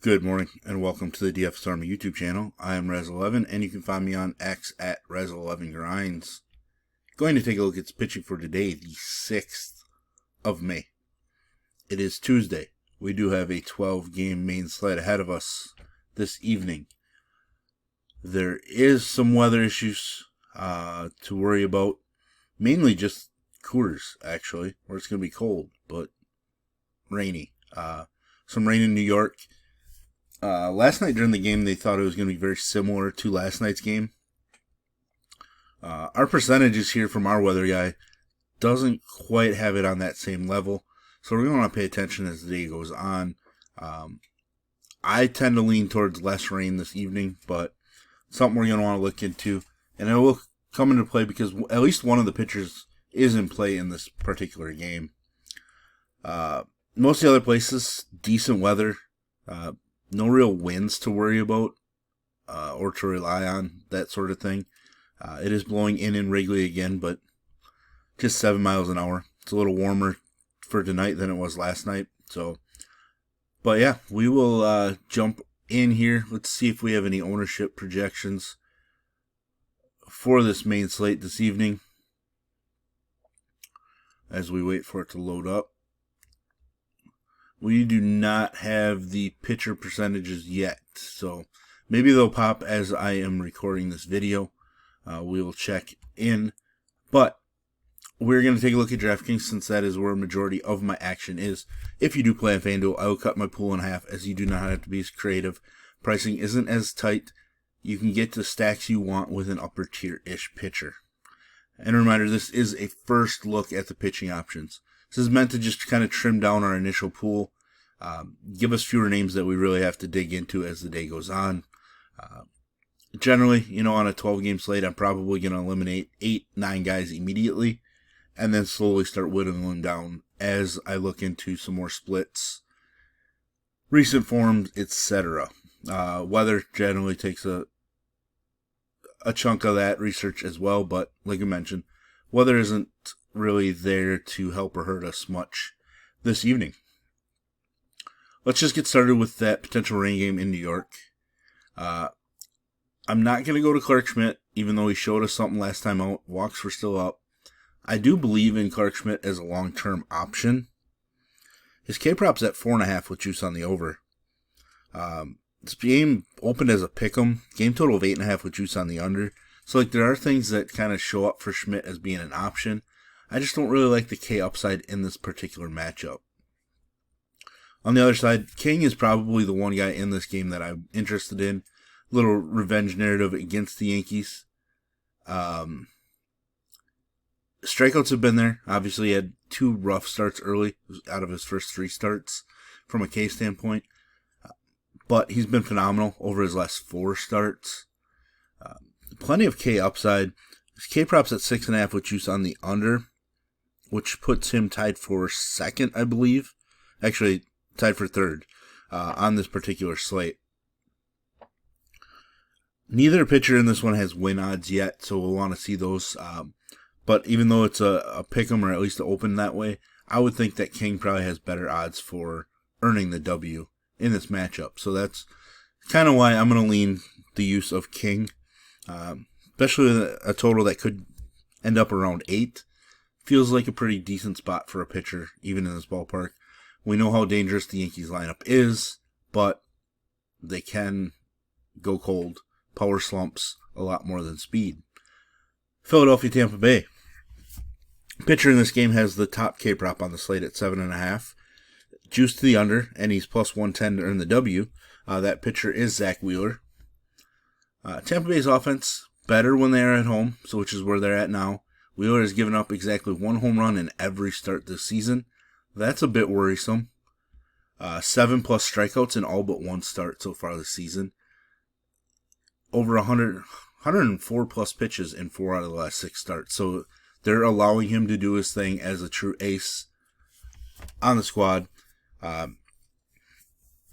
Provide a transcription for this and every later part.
Good morning and welcome to the DFS Army YouTube channel. I am Razzle11 and you can find me on X at Razzle11Grinds. Going to take a look at the pitching for today, the 6th of May. It is Tuesday. We do have a 12-game main slate ahead of us this evening. There is some weather issues to worry about, mainly just coolers actually, where it's going to be cold but rainy. Some rain in New York. Last night during the game, they thought it was going to be very similar to last night's game. Our percentages here from our weather guy doesn't quite have it on that same level, so we're going to want to pay attention as the day goes on. I tend to lean towards less rain this evening, but something we're going to want to look into, and it will come into play because at least one of the pitchers is in play in this particular game. Most of the other places, decent weather. No real winds to worry about or to rely on, that sort of thing. It is blowing in Wrigley again, but just 7 miles an hour. It's a little warmer for tonight than it was last night. But yeah, we will jump in here. Let's see if we have any ownership projections for this main slate this evening as we wait for it to load up. We do not have the pitcher percentages yet, so maybe they'll pop as I am recording this video. We will check in, but we're going to take a look at DraftKings since that is where a majority of my action is. If you do play on FanDuel, I will cut my pool in half as you do not have to be as creative. Pricing isn't as tight. You can get the stacks you want with an upper tier-ish pitcher. And a reminder, this is a first look at the pitching options. This is meant to just kind of trim down our initial pool, give us fewer names that we really have to dig into as the day goes on. Generally, on a 12-game slate, I'm probably going to eliminate 8-9 guys immediately, and then slowly start whittling down as I look into some more splits, recent forms, etc. Weather generally takes a chunk of that research as well, but like I mentioned, weather isn't really there to help or hurt us much this evening. Let's just get started with that potential rain game in New York. I'm not going to go to Clark Schmidt, even though he showed us something last time out. Walks were still up. I do believe in Clark Schmidt as a long-term option. His K-prop's at 4.5 with juice on the over. This game opened as a pick'em. Game total of 8.5 with juice on the under. So there are things that kind of show up for Schmidt as being an option. I just don't really like the K upside in this particular matchup. On the other side, King is probably the one guy in this game that I'm interested in. Little revenge narrative against the Yankees. Strikeouts have been there. Obviously, he had 2 rough starts early out of his first 3 starts from a K standpoint. But he's been phenomenal over his last 4 starts. Plenty of K upside. His K prop's at 6.5 with juice on the under, which puts him tied for second, I believe. Actually, tied for third on this particular slate. Neither pitcher in this one has win odds yet, so we'll want to see those. But even though it's a pick'em or at least open that way, I would think that King probably has better odds for earning the W in this matchup. So that's kind of why I'm going to lean the use of King. Especially with a total that could end up around 8. Feels like a pretty decent spot for a pitcher, even in this ballpark. We know how dangerous the Yankees lineup is, but they can go cold. Power slumps a lot more than speed. Philadelphia, Tampa Bay. Pitcher in this game has the top K prop on the slate at 7.5. Juice to the under, and he's plus 110 to earn the W. That pitcher is Zach Wheeler. Tampa Bay's offense, better when they are at home, so which is where they're at now. Wheeler has given up exactly 1 home run in every start this season. That's a bit worrisome. 7+ strikeouts in all but 1 start so far this season. Over 104+ pitches in 4 out of the last 6 starts. So they're allowing him to do his thing as a true ace on the squad.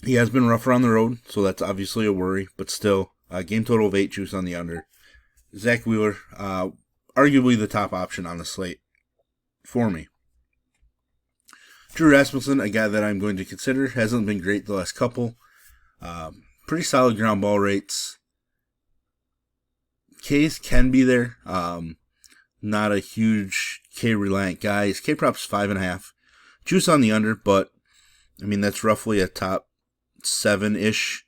He has been rougher on the road, so that's obviously a worry, but still. Game total of 8, juice on the under. Zach Wheeler, arguably the top option on the slate for me. Drew Rasmussen, a guy that I'm going to consider, hasn't been great the last couple. Pretty solid ground ball rates. Ks can be there. Not a huge K reliant guy. His K prop's 5.5. Juice on the under, but I mean that's roughly a top 7-ish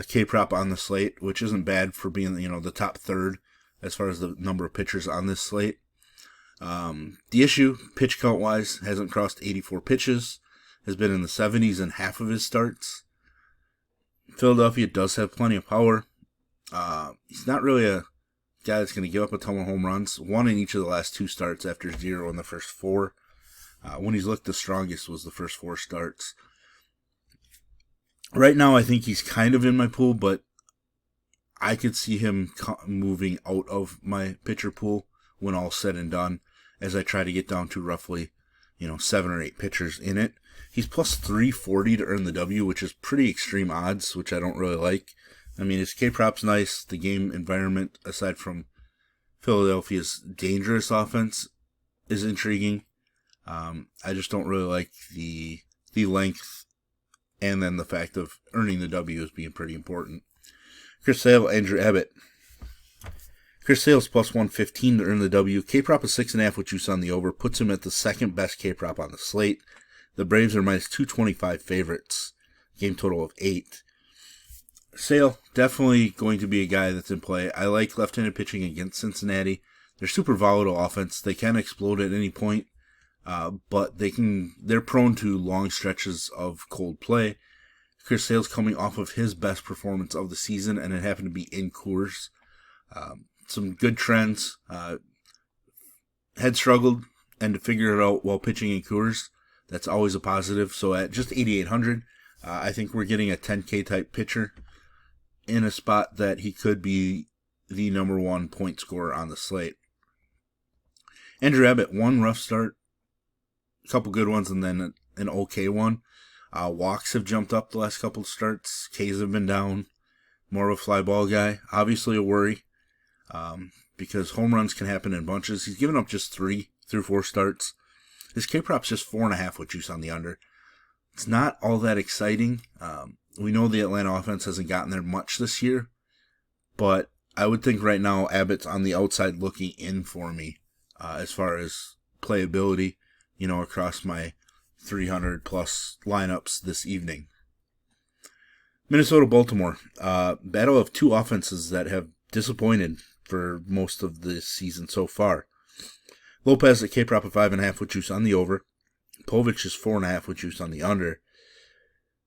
K prop on the slate, which isn't bad for being the top third as far as the number of pitchers on this slate. The issue, pitch count wise, hasn't crossed 84 pitches. Has been in the 70s in half of his starts. Philadelphia does have plenty of power. He's not really a guy that's going to give up a ton of home runs. 1 in each of the last 2 starts after 0 in the first 4. When he's looked the strongest was the first 4 starts. Right now, I think he's kind of in my pool, but I could see him moving out of my pitcher pool when all's said and done, as I try to get down to roughly, 7 or 8 pitchers in it. He's plus 340 to earn the W, which is pretty extreme odds, which I don't really like. I mean, his K-prop's nice. The game environment, aside from Philadelphia's dangerous offense, is intriguing. I just don't really like the length, and then the fact of earning the W as being pretty important. Chris Sale, Andrew Abbott. Chris Sale's plus 115 to earn the W. K-prop is 6.5 with juice on the over. Puts him at the second best K-prop on the slate. The Braves are minus 225 favorites. Game total of 8. Sale, definitely going to be a guy that's in play. I like left-handed pitching against Cincinnati. They're super volatile offense. They can explode at any point, but they're prone to long stretches of cold play. Chris Sale's coming off of his best performance of the season, and it happened to be in Coors. Some good trends. Had struggled, and to figure it out while pitching in Coors, that's always a positive. So at just 8,800, I think we're getting a 10K type pitcher in a spot that he could be the number 1 point scorer on the slate. Andrew Abbott, 1 rough start, a couple good ones, and then an okay one. Walks have jumped up the last couple of starts. Ks have been down. More of a fly ball guy. Obviously a worry, because home runs can happen in bunches. He's given up just 3 through 4 starts. His K-prop's just 4.5 with juice on the under. It's not all that exciting. We know the Atlanta offense hasn't gotten there much this year, but I would think right now Abbott's on the outside looking in for me as far as playability, across my 300 plus lineups this evening. Minnesota-Baltimore, battle of 2 offenses that have disappointed for most of the season so far. Lopez at K-prop of 5.5 with juice on the over. Povich is 4.5 with juice on the under.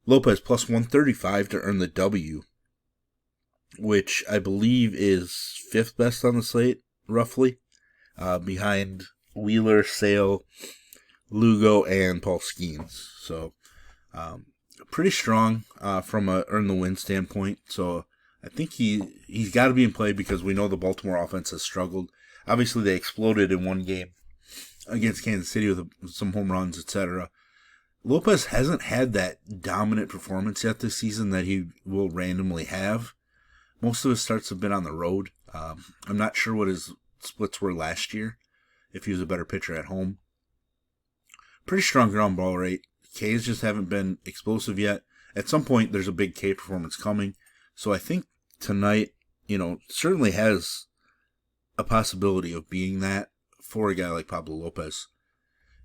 Lopez plus 135 to earn the W, which I believe is 5th best on the slate, roughly, behind Wheeler, Sale, Lugo, and Paul Skeens. So, pretty strong from a earn the win standpoint. So, I think he's got to be in play because we know the Baltimore offense has struggled. Obviously, they exploded in one game against Kansas City with some home runs, etc. Lopez hasn't had that dominant performance yet this season that he will randomly have. Most of his starts have been on the road. I'm not sure what his splits were last year, if he was a better pitcher at home. Pretty strong ground ball rate. Ks just haven't been explosive yet. At some point, there's a big K performance coming. So I think tonight, certainly has a possibility of being that for a guy like Pablo Lopez.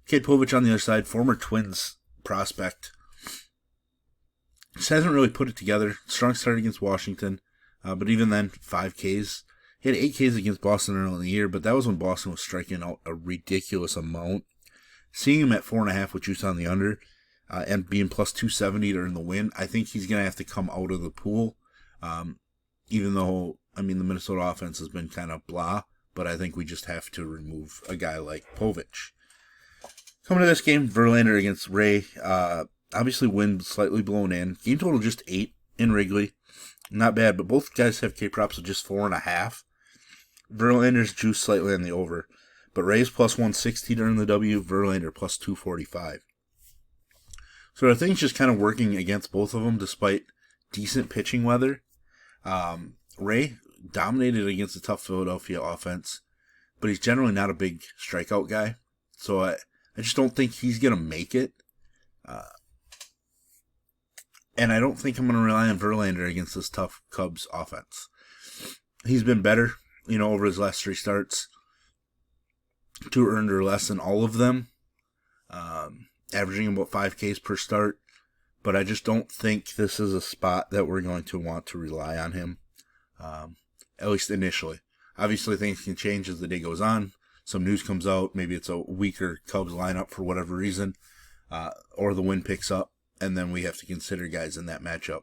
Kate Povich on the other side, former Twins prospect. Just hasn't really put it together. Strong start against Washington, but even then, 5 Ks. He had 8 Ks against Boston early in the year, but that was when Boston was striking out a ridiculous amount. Seeing him at 4.5 with juice on the under, and being plus 270 to earn the win, I think he's going to have to come out of the pool. Even though, the Minnesota offense has been kind of blah, but I think we just have to remove a guy like Povich. Coming to this game, Verlander against Ray. Obviously, wind slightly blown in. Game total just 8 in Wrigley. Not bad, but both guys have K-props of just 4.5. Verlander's juice slightly on the over, but Ray's plus 160 to earn the W. Verlander plus 245. So I think it's just kind of working against both of them despite decent pitching weather. Ray dominated against a tough Philadelphia offense, but he's generally not a big strikeout guy. So I just don't think he's going to make it. And I don't think I'm going to rely on Verlander against this tough Cubs offense. He's been better, over his last 3 starts. 2 earned or less in all of them. Averaging about 5 Ks per start. But I just don't think this is a spot that we're going to want to rely on him. At least initially. Obviously things can change as the day goes on. Some news comes out. Maybe it's a weaker Cubs lineup for whatever reason. Or the wind picks up. And then we have to consider guys in that matchup.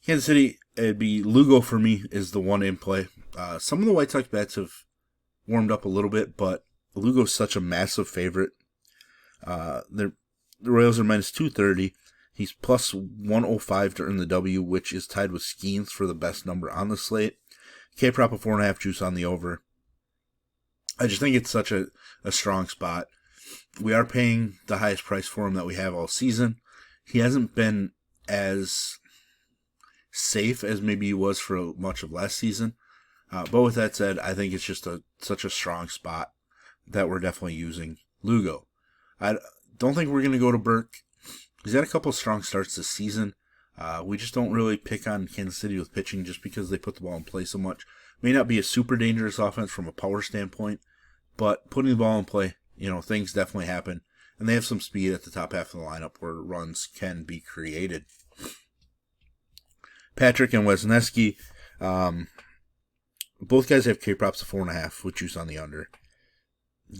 Kansas City, it'd be Lugo for me is the one in play. Some of the White Sox bets have warmed up a little bit, but Lugo's such a massive favorite. The Royals are minus 230. He's plus 105 to earn the W, which is tied with Skeens for the best number on the slate. K-prop of 4.5 juice on the over. I just think it's such a strong spot. We are paying the highest price for him that we have all season. He hasn't been as safe as maybe he was for much of last season. But with that said, I think it's just such a strong spot that we're definitely using Lugo. I don't think we're going to go to Burke. He's had a couple of strong starts this season. We just don't really pick on Kansas City with pitching just because they put the ball in play so much. May not be a super dangerous offense from a power standpoint, but putting the ball in play, things definitely happen. And they have some speed at the top half of the lineup where runs can be created. Patrick and Wisniewski, both guys have K-props of 4.5 with juice on the under.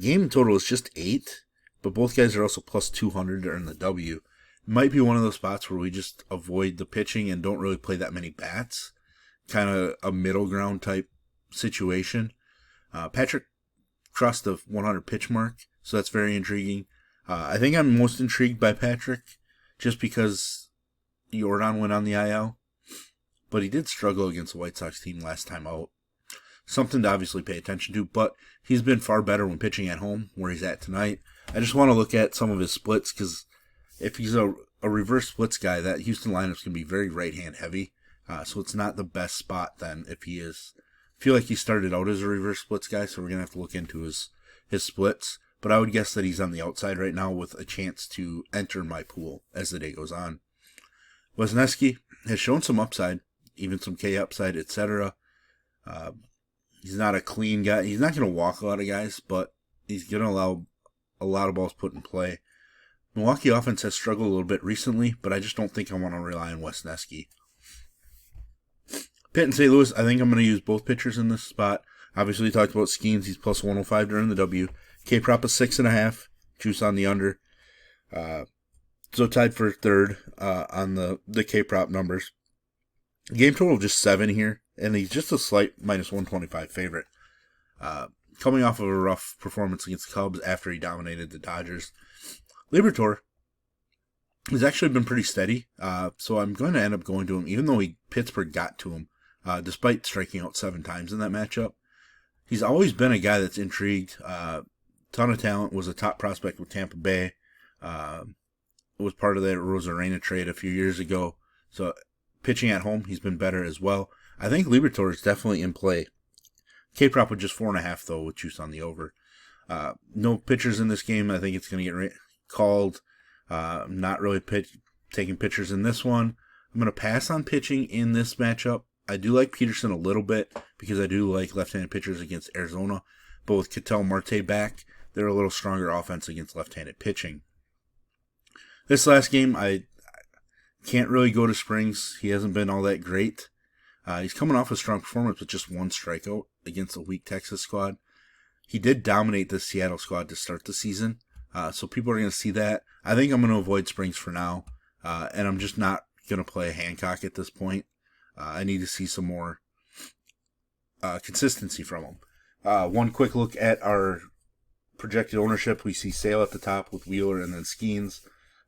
Game total is just 8, but both guys are also plus 200 to earn the W. Might be one of those spots where we just avoid the pitching and don't really play that many bats. Kind of a middle ground type situation. Patrick crossed the 100 pitch mark, so that's very intriguing. I think I'm most intrigued by Patrick just because Jordan went on the IL, but he did struggle against the White Sox team last time out. Something to obviously pay attention to, but he's been far better when pitching at home, where he's at tonight. I just want to look at some of his splits, because if he's a reverse splits guy, that Houston lineup's going to be very right-hand heavy, so it's not the best spot then if he is. I feel like he started out as a reverse splits guy, so we're going to have to look into his splits, but I would guess that he's on the outside right now with a chance to enter my pool as the day goes on. Wisniewski has shown some upside, even some K upside, etc. He's not a clean guy. He's not going to walk a lot of guys, but he's going to allow a lot of balls put in play. Milwaukee offense has struggled a little bit recently, but I just don't think I want to rely on Wisniewski. Pitt and St. Louis, I think I'm going to use both pitchers in this spot. Obviously, we talked about Skeens. He's plus 105 during the W. K-prop is 6.5. Juice on the under. So tied for third on the K-prop numbers. Game total just 7 here, and he's just a slight minus 125 favorite. Coming off of a rough performance against the Cubs after he dominated the Dodgers. Liberatore has actually been pretty steady, so I'm going to end up going to him, even though Pittsburgh got to him, despite striking out 7 times in that matchup. He's always been a guy that's intrigued. Ton of talent, was a top prospect with Tampa Bay. Was part of that Rosarena trade a few years ago. So pitching at home, he's been better as well. I think Liberatore is definitely in play. K-prop with just 4.5 though, with juice on the over. No pitchers in this game. I think it's going to get called. Not really taking pitchers in this one. I'm going to pass on pitching in this matchup. I do like Peterson a little bit because I do like left-handed pitchers against Arizona. But with Ketel Marte back, they're a little stronger offense against left-handed pitching. This last game, I can't really go to Springs. He hasn't been all that great. He's coming off a strong performance with just 1 strikeout against a weak Texas squad. He did dominate the Seattle squad to start the season, so people are going to see that. I think I'm going to avoid Springs for now, and I'm just not going to play Hancock at this point. I need to see some more consistency from him. One quick look at our projected ownership. We see Sale at the top with Wheeler and then Skeens,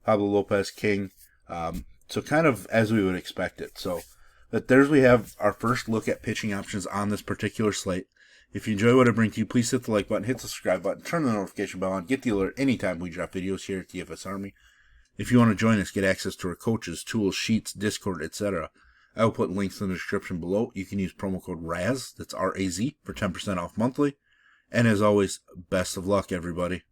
Pablo Lopez, King. So kind of as we would expect it. So there's we have our first look at pitching options on this particular slate. If you enjoy what I bring to you, please hit the like button, hit the subscribe button, turn the notification bell on, get the alert anytime we drop videos here at DFS Army. If you want to join us, get access to our coaches, tools, sheets, Discord, etc. I will put links in the description below. You can use promo code RAZ, that's R-A-Z, for 10% off monthly. And as always, best of luck, everybody.